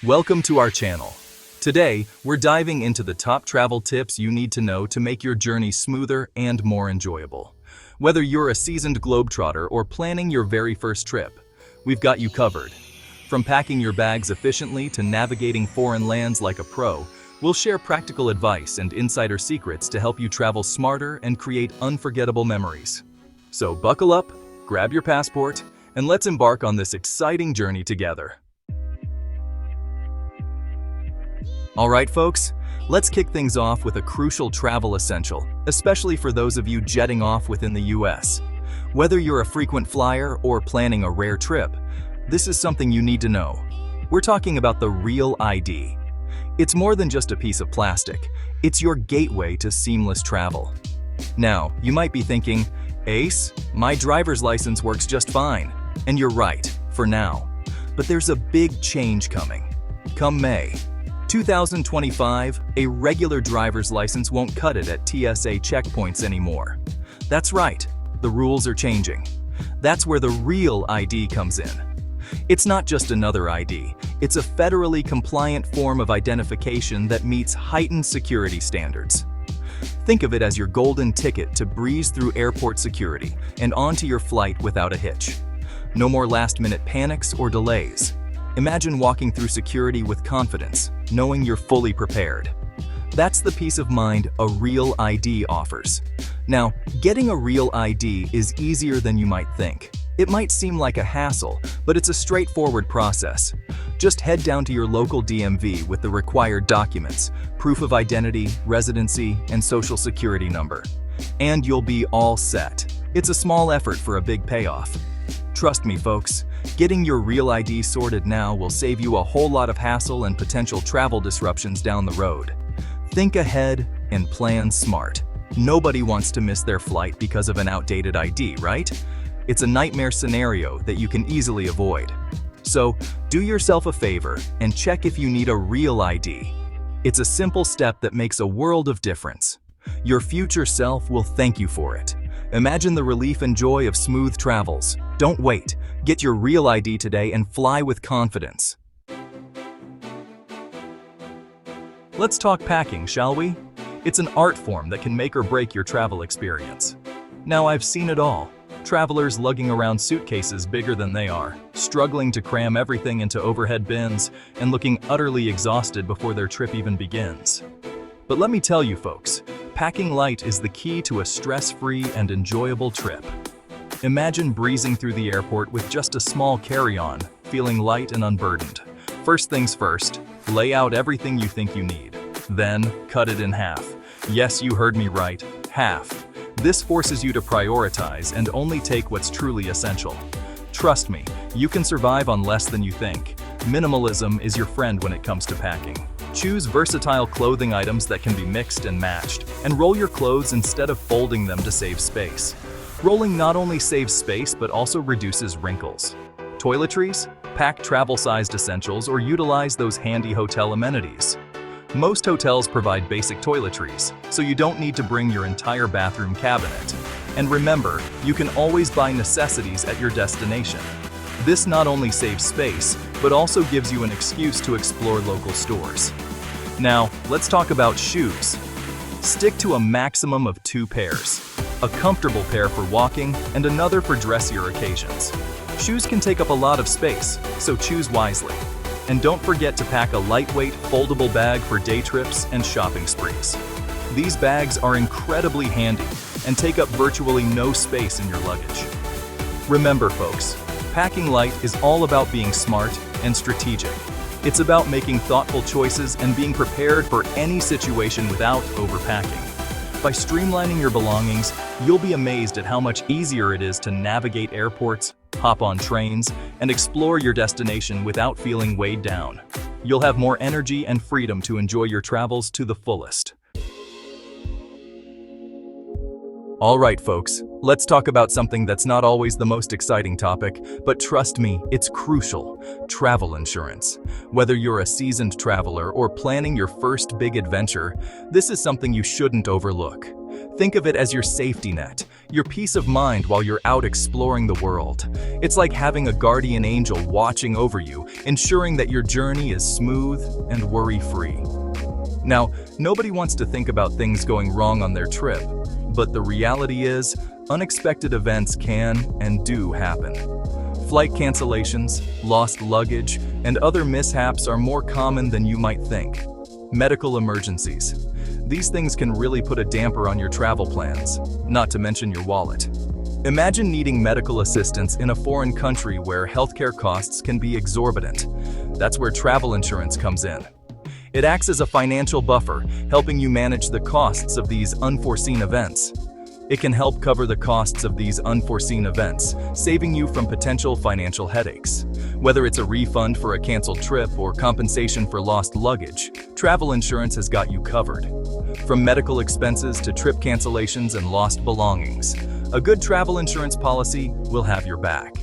Welcome to our channel. Today, we're diving into the top travel tips you need to know to make your journey smoother and more enjoyable. Whether you're a seasoned globetrotter or planning your very first trip, we've got you covered. From packing your bags efficiently to navigating foreign lands like a pro, we'll share practical advice and insider secrets to help you travel smarter and create unforgettable memories. So buckle up, grab your passport, and let's embark on this exciting journey together. All right, folks, let's kick things off with a crucial travel essential, especially for those of you jetting off within the US. Whether you're a frequent flyer or planning a rare trip, this is something you need to know. We're talking about the Real ID. It's more than just a piece of plastic. It's your gateway to seamless travel. Now, you might be thinking, Ace, my driver's license works just fine. And you're right, for now. But there's a big change coming. Come May 2025, a regular driver's license won't cut it at TSA checkpoints anymore. That's right, the rules are changing. That's where the Real ID comes in. It's not just another ID, it's a federally compliant form of identification that meets heightened security standards. Think of it as your golden ticket to breeze through airport security and onto your flight without a hitch. No more last-minute panics or delays. Imagine walking through security with confidence, knowing you're fully prepared. That's the peace of mind a Real ID offers. Now, getting a Real ID is easier than you might think. It might seem like a hassle, but it's a straightforward process. Just head down to your local DMV with the required documents, proof of identity, residency, and social security number. And you'll be all set. It's a small effort for a big payoff. Trust me, folks, getting your Real ID sorted now will save you a whole lot of hassle and potential travel disruptions down the road. Think ahead and plan smart. Nobody wants to miss their flight because of an outdated ID, right? It's a nightmare scenario that you can easily avoid. So, do yourself a favor and check if you need a Real ID. It's a simple step that makes a world of difference. Your future self will thank you for it. Imagine the relief and joy of smooth travels. Don't wait. Get your Real ID today and fly with confidence. Let's talk packing, shall we? It's an art form that can make or break your travel experience. Now, I've seen it all. Travelers lugging around suitcases bigger than they are, struggling to cram everything into overhead bins, and looking utterly exhausted before their trip even begins. But let me tell you, folks, packing light is the key to a stress-free and enjoyable trip. Imagine breezing through the airport with just a small carry-on, feeling light and unburdened. First things first, lay out everything you think you need. Then, cut it in half. Yes, you heard me right, half. This forces you to prioritize and only take what's truly essential. Trust me, you can survive on less than you think. Minimalism is your friend when it comes to packing. Choose versatile clothing items that can be mixed and matched, and roll your clothes instead of folding them to save space. Rolling not only saves space but also reduces wrinkles. Toiletries? Pack travel-sized essentials or utilize those handy hotel amenities. Most hotels provide basic toiletries, so you don't need to bring your entire bathroom cabinet. And remember, you can always buy necessities at your destination. This not only saves space, but also gives you an excuse to explore local stores. Now, let's talk about shoes. Stick to a maximum of 2 pairs. A comfortable pair for walking and another for dressier occasions. Shoes can take up a lot of space, so choose wisely. And don't forget to pack a lightweight, foldable bag for day trips and shopping sprees. These bags are incredibly handy and take up virtually no space in your luggage. Remember, folks, packing light is all about being smart and strategic. It's about making thoughtful choices and being prepared for any situation without overpacking. By streamlining your belongings, you'll be amazed at how much easier it is to navigate airports, hop on trains, and explore your destination without feeling weighed down. You'll have more energy and freedom to enjoy your travels to the fullest. All right, folks, let's talk about something that's not always the most exciting topic, but trust me, it's crucial: travel insurance. Whether you're a seasoned traveler or planning your first big adventure, this is something you shouldn't overlook. Think of it as your safety net, your peace of mind while you're out exploring the world. It's like having a guardian angel watching over you, ensuring that your journey is smooth and worry-free. Now, nobody wants to think about things going wrong on their trip, but the reality is, unexpected events can and do happen. Flight cancellations, lost luggage, and other mishaps are more common than you might think. Medical emergencies. These things can really put a damper on your travel plans, not to mention your wallet. Imagine needing medical assistance in a foreign country where healthcare costs can be exorbitant. That's where travel insurance comes in. It acts as a financial buffer, helping you manage the costs of these unforeseen events. It can help cover the costs of these unforeseen events, saving you from potential financial headaches. Whether it's a refund for a canceled trip or compensation for lost luggage, travel insurance has got you covered. From medical expenses to trip cancellations and lost belongings, a good travel insurance policy will have your back.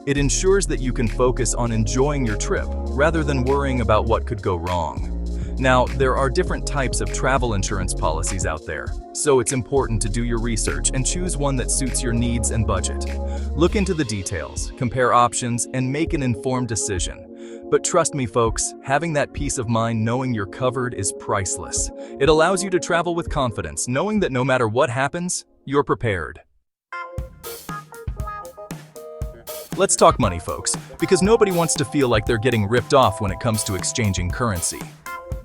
It ensures that you can focus on enjoying your trip rather than worrying about what could go wrong. Now, there are different types of travel insurance policies out there, so it's important to do your research and choose one that suits your needs and budget. Look into the details, compare options, and make an informed decision. But trust me, folks, having that peace of mind knowing you're covered is priceless. It allows you to travel with confidence, knowing that no matter what happens, you're prepared. Let's talk money, folks, because nobody wants to feel like they're getting ripped off when it comes to exchanging currency.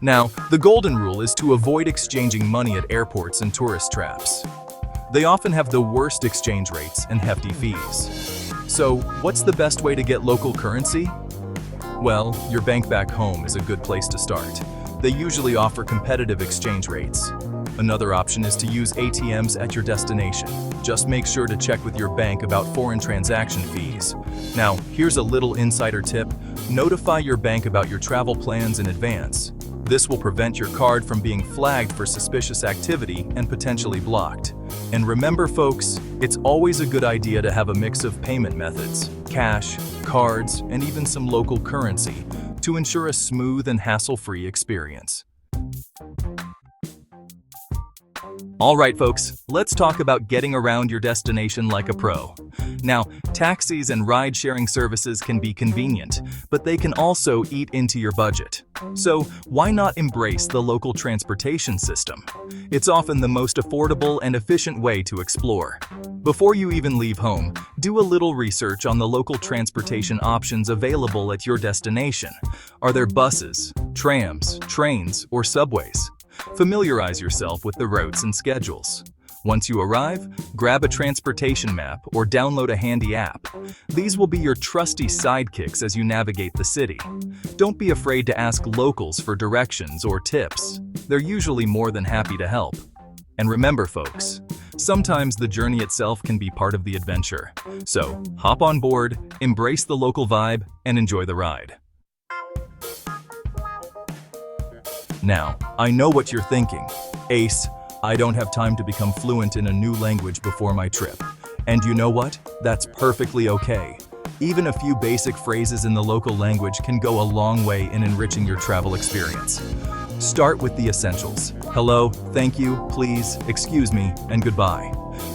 Now, the golden rule is to avoid exchanging money at airports and tourist traps. They often have the worst exchange rates and hefty fees. So, what's the best way to get local currency? Well, your bank back home is a good place to start. They usually offer competitive exchange rates. Another option is to use ATMs at your destination. Just make sure to check with your bank about foreign transaction fees. Now, here's a little insider tip. Notify your bank about your travel plans in advance. This will prevent your card from being flagged for suspicious activity and potentially blocked. And remember, folks, it's always a good idea to have a mix of payment methods, cash, cards, and even some local currency to ensure a smooth and hassle-free experience. All right, folks, let's talk about getting around your destination like a pro. Now, taxis and ride-sharing services can be convenient, but they can also eat into your budget. So, why not embrace the local transportation system? It's often the most affordable and efficient way to explore. Before you even leave home, do a little research on the local transportation options available at your destination. Are there buses, trams, trains, or subways? Familiarize yourself with the routes and schedules. Once you arrive, grab a transportation map or download a handy app. These will be your trusty sidekicks as you navigate the city. Don't be afraid to ask locals for directions or tips. They're usually more than happy to help. And remember, folks, sometimes the journey itself can be part of the adventure. So, hop on board, embrace the local vibe, and enjoy the ride. Now, I know what you're thinking. Ace, I don't have time to become fluent in a new language before my trip. And you know what? That's perfectly okay. Even a few basic phrases in the local language can go a long way in enriching your travel experience. Start with the essentials. Hello, thank you, please, excuse me, and goodbye.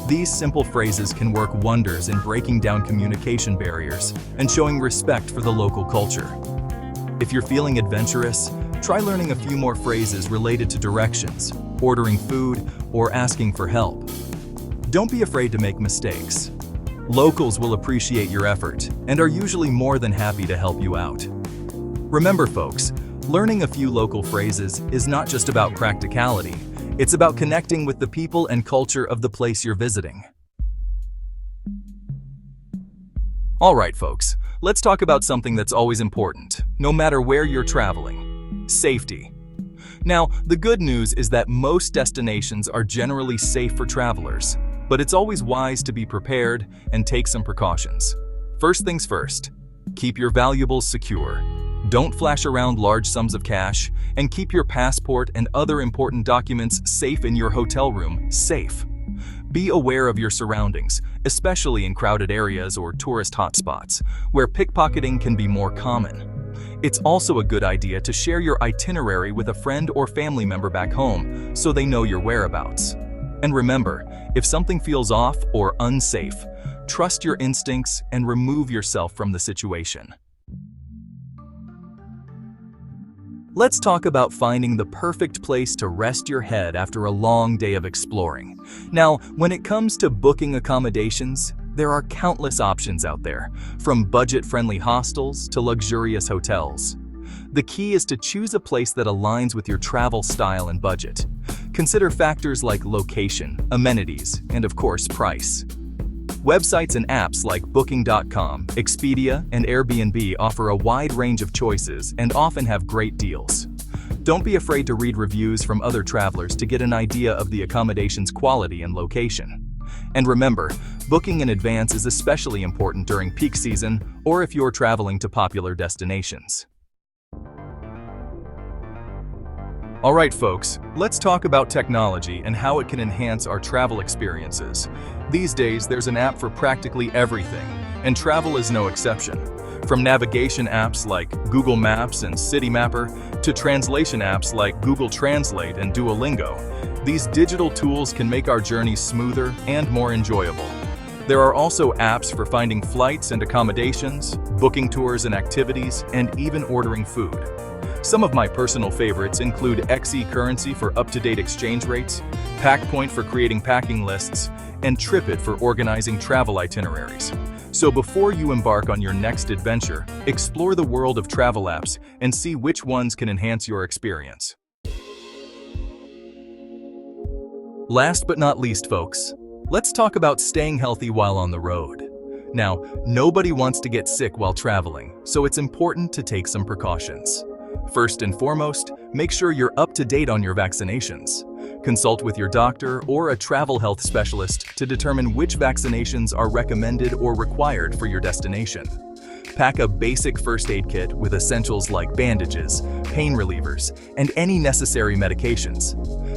These simple phrases can work wonders in breaking down communication barriers and showing respect for the local culture. If you're feeling adventurous, try learning a few more phrases related to directions, ordering food, or asking for help. Don't be afraid to make mistakes. Locals will appreciate your effort and are usually more than happy to help you out. Remember, folks, learning a few local phrases is not just about practicality, it's about connecting with the people and culture of the place you're visiting. All right, folks, let's talk about something that's always important, no matter where you're traveling: safety. Now, the good news is that most destinations are generally safe for travelers, but it's always wise to be prepared and take some precautions. First things first, keep your valuables secure. Don't flash around large sums of cash, and keep your passport and other important documents safe in your hotel room, safe. Be aware of your surroundings, especially in crowded areas or tourist hotspots, where pickpocketing can be more common. It's also a good idea to share your itinerary with a friend or family member back home so they know your whereabouts. And remember, if something feels off or unsafe, trust your instincts and remove yourself from the situation. Let's talk about finding the perfect place to rest your head after a long day of exploring. Now, when it comes to booking accommodations, there are countless options out there, from budget-friendly hostels to luxurious hotels. The key is to choose a place that aligns with your travel style and budget. Consider factors like location, amenities, and of course, price. Websites and apps like Booking.com, Expedia, and Airbnb offer a wide range of choices and often have great deals. Don't be afraid to read reviews from other travelers to get an idea of the accommodation's quality and location. And remember, booking in advance is especially important during peak season or if you're traveling to popular destinations. Alright folks, let's talk about technology and how it can enhance our travel experiences. These days, there's an app for practically everything, and travel is no exception. From navigation apps like Google Maps and Citymapper to translation apps like Google Translate and Duolingo, these digital tools can make our journeys smoother and more enjoyable. There are also apps for finding flights and accommodations, booking tours and activities, and even ordering food. Some of my personal favorites include XE Currency for up-to-date exchange rates, PackPoint for creating packing lists, and TripIt for organizing travel itineraries. So before you embark on your next adventure, explore the world of travel apps and see which ones can enhance your experience. Last but not least, folks, let's talk about staying healthy while on the road. Now, nobody wants to get sick while traveling, so it's important to take some precautions. First and foremost, make sure you're up to date on your vaccinations. Consult with your doctor or a travel health specialist to determine which vaccinations are recommended or required for your destination. Pack a basic first aid kit with essentials like bandages, pain relievers, and any necessary medications.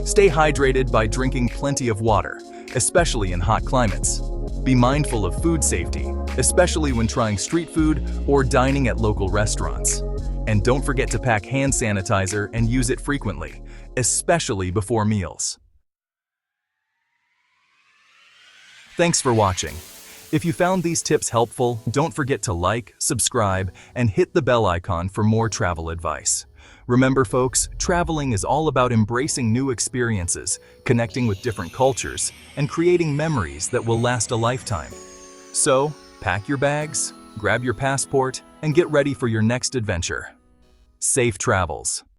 Stay hydrated by drinking plenty of water, especially in hot climates. Be mindful of food safety, especially when trying street food or dining at local restaurants. And don't forget to pack hand sanitizer and use it frequently, especially before meals. Thanks for watching. If you found these tips helpful, don't forget to like, subscribe, and hit the bell icon for more travel advice. Remember folks, traveling is all about embracing new experiences, connecting with different cultures, and creating memories that will last a lifetime. So, pack your bags, grab your passport, and get ready for your next adventure. Safe travels.